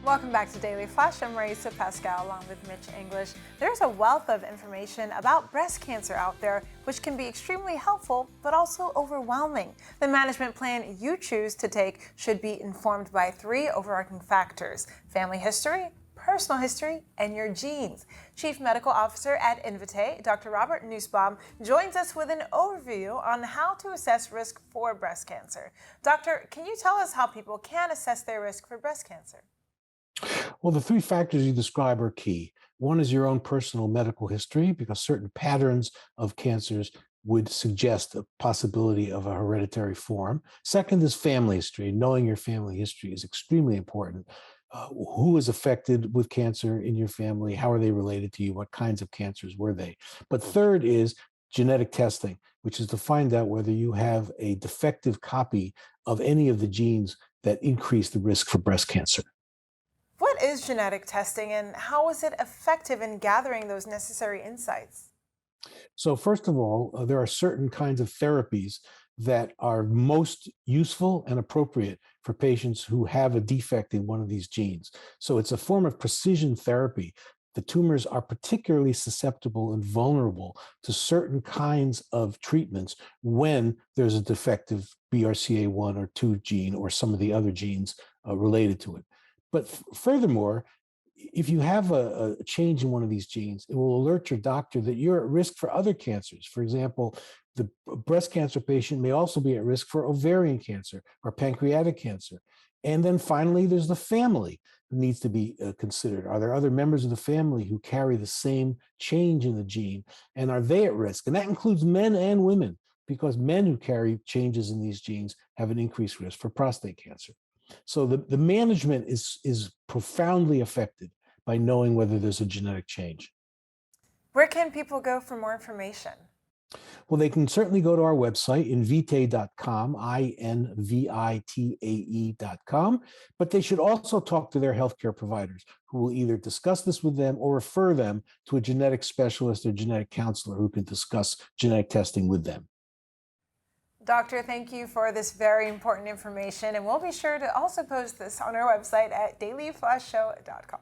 Welcome back to Daily Flash. I'm Riesa, Pascal, along with Mitch English. There's a wealth of information about breast cancer out there, which can be extremely helpful, but also overwhelming. The management plan you choose to take should be informed by 3 overarching factors: family history, personal history, and your genes. Chief Medical Officer at Invitae, Dr. Robert Nussbaum, joins us with an overview on how to assess risk for breast cancer. Doctor, can you tell us how people can assess their risk for breast cancer? Well, the 3 factors you describe are key. One is your own personal medical history, because certain patterns of cancers would suggest a possibility of a hereditary form. Second is family history. Knowing your family history is extremely important. Who is affected with cancer in your family? How are they related to you? What kinds of cancers were they? But third is genetic testing, which is to find out whether you have a defective copy of any of the genes that increase the risk for breast cancer. What is genetic testing and how is it effective in gathering those necessary insights? So, first of all, there are certain kinds of therapies that are most useful and appropriate for patients who have a defect in one of these genes. So, it's a form of precision therapy. The tumors are particularly susceptible and vulnerable to certain kinds of treatments when there's a defective BRCA1 or 2 gene or some of the other genes related to it. But furthermore, if you have a change in one of these genes, it will alert your doctor that you're at risk for other cancers. For example, the breast cancer patient may also be at risk for ovarian cancer or pancreatic cancer. And then finally, there's the family who needs to be considered. Are there other members of the family who carry the same change in the gene, and are they at risk? And that includes men and women, because men who carry changes in these genes have an increased risk for prostate cancer. So the management is profoundly affected by knowing whether there's a genetic change. Where can people go for more information? Well, they can certainly go to our website, invitae.com, invitae.com, but they should also talk to their healthcare providers, who will either discuss this with them or refer them to a genetic specialist or genetic counselor who can discuss genetic testing with them. Doctor, thank you for this very important information, and we'll be sure to also post this on our website at dailyflashshow.com.